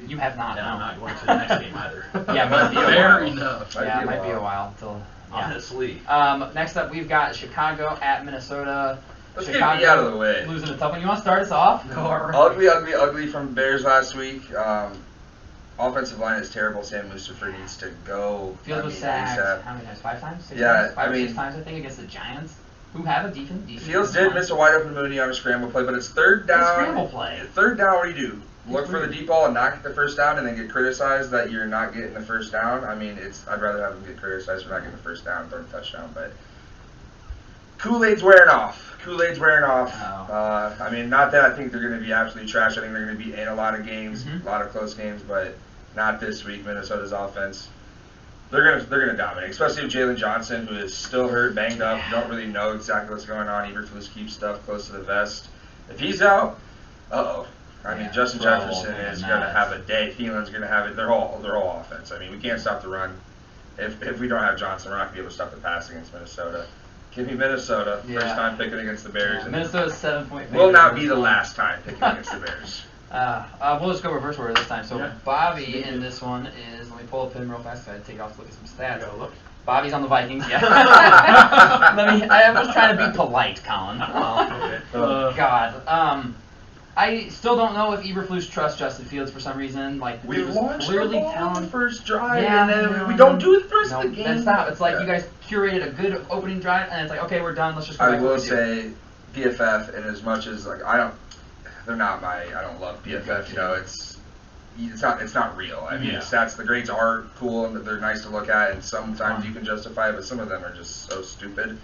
You have not. And No. I'm not going to the next game either. Yeah, it might be a Fair while. enough. Yeah, it might be a while till. Yeah. Honestly. Next up, we've got Chicago at Minnesota. Let's Chicago get me out of the way. losing a tough one. You want to start us off? Or? Ugly from Bears last week. Offensive line is terrible. Sam Mustipher needs to go. Fields was sacked. ASAP. How many times? 5 times? 6 Yeah, times? 5 or 6 mean, times, I think, against the Giants, who have a decent Fields did miss a wide open Mooney on a scramble play, but it's third down. A scramble play. Third down, what do you do? Look for the deep ball and not get the first down, and then get criticized that you're not getting the first down. I mean, I'd rather have them get criticized for not getting the first down, third touchdown. But Kool-Aid's wearing off. Oh. I mean, not that I think they're going to be absolutely trash. I think they're going to be in a lot of games, a lot of close games, but not this week. Minnesota's offense, they're gonna dominate, especially with Jalen Johnson, who is still hurt, banged up. Don't really know exactly what's going on. Eberflus keeps stuff close to the vest. If he's out, I mean, Justin Jefferson is going to have a day. Thielen's going to have it. They're all offense. I mean, we can't stop the run. If we don't have Johnson, we're not going to be able to stop the pass against Minnesota. Give me Minnesota. Yeah. First time picking against the Bears. Yeah. Minnesota's 7-point favorite. Will not be the last time picking against the Bears. We'll just go reverse order this time. So Yeah. Bobby in this one is, let me pull up him real fast so I had to take off to look at some stats. Go look. Bobby's on the Vikings, yeah. I was trying to be polite, Colin. Oh, okay. God. I still don't know if Eberflus trusts Justin Fields for some reason. Like, We was launched the clearly ball on the telling. first drive, Yeah, and then we don't do it the rest No, of the game. that's not. It's like Yeah. you guys curated a good opening drive, and it's like, okay, we're done. Let's just go I back to will what we do. say, PFF, and as much as like I don't love PFF. You know, it's not real. I mean, Yeah. the stats, the grades are cool and they're nice to look at, and sometimes you can justify it, but some of them are just so stupid.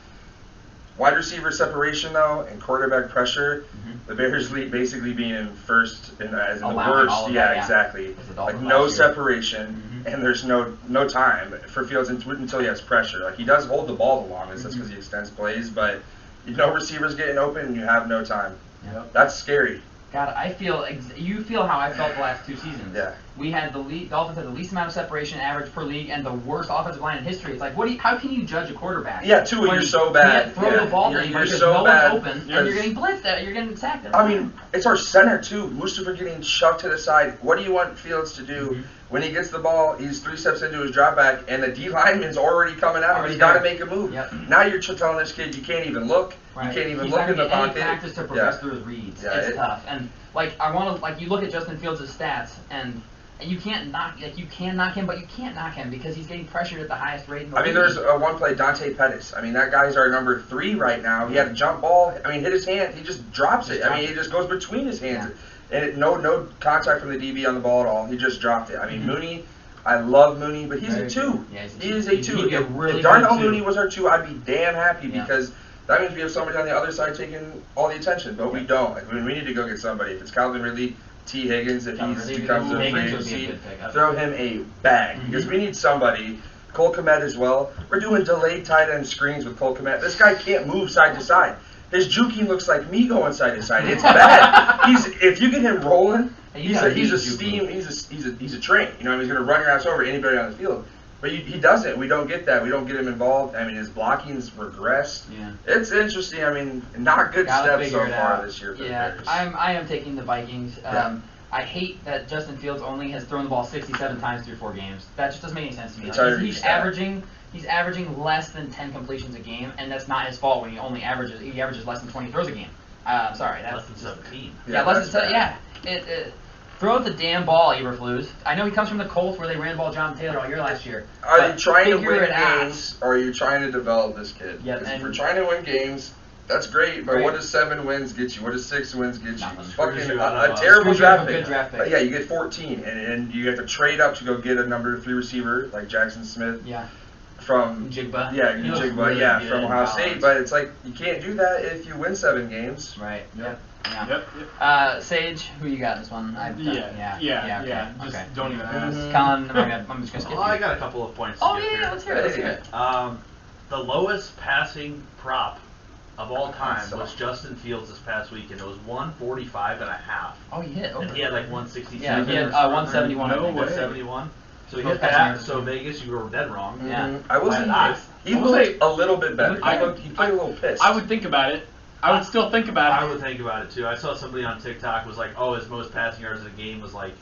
Wide receiver separation though, and quarterback pressure, the Bears lead basically being in first, as in the Allowing all worst. of Yeah, that, yeah. exactly. With the Like Dolphins no last year. separation, and there's no time for Fields until he has pressure. Like he does hold the ball the longest, that's because he extends plays, but no receivers getting open and you have no time. Yep. That's scary. God, I feel you feel how I felt the last 2 seasons. Yeah. We had Dolphins had the least amount of separation average per league and the worst offensive line in history. It's like, how can you judge a quarterback? Yeah, too, when you're so bad. Can't throw the ball You're anymore because so no bad one's open and because- you're getting blitzed at. You're getting sacked. I mean, it's our center too. Mustipher getting shoved to the side. What do you want Fields to do when he gets the ball? He's 3 steps into his drop back, and the D lineman's already coming out. He's got to make a move. Yep. Now you're telling this kid you can't even look. Right. You can't even He's look not in the gonna get pocket. any practice to progress through his reads. Yeah, It's tough. And you look at Justin Fields' stats, and you can't knock you can knock him, but you can't knock him because he's getting pressured at the highest rate in the league. I mean, there's one play, Dante Pettis. I mean, that guy's our number 3 right now. He had a jump ball. I mean, hit his hand. He just drops it. I mean, it just goes between his hands. And no contact from the DB on the ball at all. He just dropped it. I mean, Mooney, I love Mooney, but he's a 2. Yeah, he is a 2. He'd really If Darnell good 2. Mooney was our 2, I'd be damn happy Yeah. because that means we have somebody on the other side taking all the attention. But we don't. Like, we need to go get somebody. If it's Calvin Ridley, T. Higgins, if he becomes a free Higgins would be a agency, good pickup. throw him a bag because we need somebody. Cole Kmet as well. We're doing delayed tight end screens with Cole Kmet. This guy can't move side to side. His juking looks like me going side to side. It's bad. If you get him rolling, he's a train. You know, he's going to run your ass over anybody on the field. But he doesn't. We don't get that. We don't get him involved. I mean, his blocking's regressed. Yeah. It's interesting. I mean, not good steps so far this year for the Bears. I am taking the Vikings. Yeah. I hate that Justin Fields only has thrown the ball 67 times through 4 games. That just doesn't make any sense to me. It's Like, already he's stat. averaging less than 10 completions a game, and that's not his fault when he averages less than 20 throws a game. Sorry, that's Less than 17. less than throw the damn ball, Eberflus. I know he comes from the Colts where they ran the ball Jonathan Taylor all year last year. Are but you trying to figure win it out. games, or are you trying to develop this kid? Yeah, Because if and- we're trying to win games, that's great, but Great. what does 7 wins get you? What does 6 wins get you? Nothing. Fucking Screws you out a of terrible screws you out draft of a pick. good draft pick. But yeah, you get 14, and you have to trade up to go get a number 3 receiver like Jackson Smith Yeah. from Jigba. Yeah, He looks Jigba, really yeah, good from in Ohio college. State. But it's like you can't do that if you win 7 games. Right. Yep. Yeah. Yep. Sage, who you got in this one? Yeah. Just okay. don't even ask. Colin, I'm just gonna skip I you. got a couple of points to Oh give yeah, here. let's hear it. Let's hear it. The lowest passing prop of all time So- was Justin Fields this past week, and it was 145.5. Oh, he hit. And he had like 167. Yeah, he had or something. 171. I No think. way. 171. So he Most hit passing that. yards. So Vegas, you were dead wrong. Yeah. I will By say a lot. he I will looked say- a little bit better. I- He played a little pissed. I would think about it. I would still think about I it. would think about it too. I saw somebody on TikTok was like, "Oh, his most passing yards in a game was like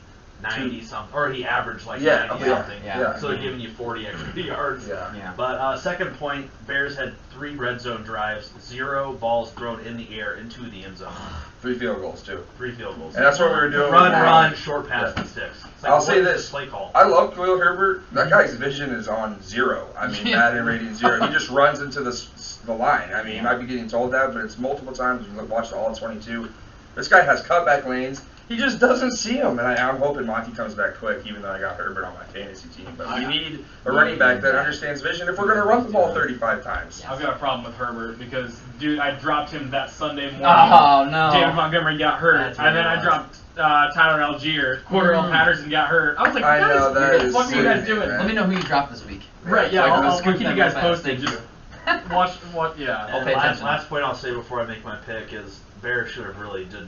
90 something, or he averaged like Yeah, 90 yeah, something. yeah. So they're giving you 40 extra yards. Yeah. Yeah. But second point, Bears had 3 red zone drives, 0 balls thrown in the air into the end zone, 3 field goals too. 3 field goals. And that's what we were doing. Run, with run, short pass Yeah. and sticks. It's like, I'll what say is this. play call. I love Khalil Herbert. That guy's vision is on 0. I mean, Madden rating 0. He just runs into the line. I mean, you might be getting told that, but it's multiple times. You watch the all 22. This guy has cutback lanes. He just doesn't see them, and I'm hoping Monty comes back quick, even though I got Herbert on my fantasy team. But we need a running back that understands vision if we're going to run the ball 35 times. I've got a problem with Herbert because, dude, I dropped him that Sunday morning. Oh no. David Montgomery got hurt, That's and then what I it was. dropped Tyler Algier. Cordell Patterson got hurt. I was like, I guys, know, that what the is fuck are you guys silly, doing? man. Let me know who you dropped this week. Right, yeah, Like, I'll scoop keep them you guys real fast. posted. Thank Just you. watch, yeah. I'll And pay last, attention. last point I'll say before I make my pick is Bears should have really did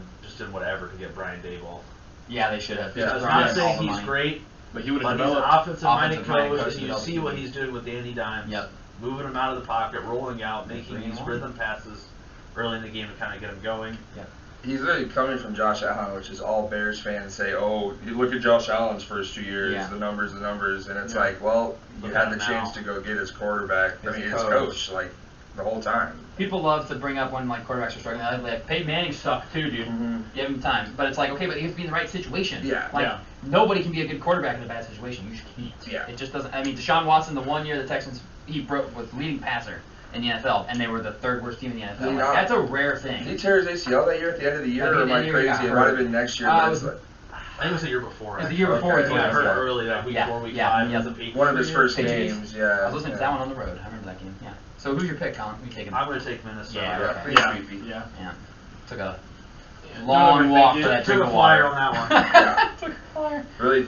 whatever to get Brian Daboll. Yeah, they should have. Yeah. I'm Just not thrown saying all the he's money. great, But he would but have he's an developed. offensive-minded Offensive-minded coach, coach and you developed see the what team. he's doing with Danny Dimes. Yep. Moving him out of the pocket, rolling out, making 3 and these 1. rhythm passes early in the game to kind of get him going. He's really coming from Josh Allen, which is all Bears fans say, oh, you look at Josh Allen's first 2 years, Yeah. the numbers, and it's Yeah. like, well, you Look had at the him chance now. to go get his quarterback, His his coach, like, the whole time. People love to bring up when like quarterbacks are struggling. Like Peyton Manning sucked too, dude. Mm-hmm. Give him time, but it's like okay, but he has to be in the right situation. Yeah. Like Yeah. nobody can be a good quarterback in a bad situation. You just can't. Yeah. It just doesn't. I mean, Deshaun Watson, the 1 year the Texans he broke was leading passer in the NFL, and they were the 3rd worst team in the NFL. Did he Like, not? that's a rare Did he thing. tear his ACL that year at the end of the year, I think or at the am I end of the year he crazy? got It might have hurt. been next year, It but was- it's like I think it was the year before. It was the year before. Okay, he He got got hurt hurt. early that week, Yeah, 4 week yeah, 5. yeah. was the Patriots. one of his first Patriots. games, yeah. I was listening to yeah. that one on the road. I remember that game. Yeah. So who's your pick, Colin? Who you taking? I'm going to take Minnesota. Yeah, Yeah, okay. pretty Yeah, creepy. yeah. Yeah. Took a Yeah. long Don't walk overthink for it. that Took drink a of flyer water. on that one. Yeah. Took a flyer. Really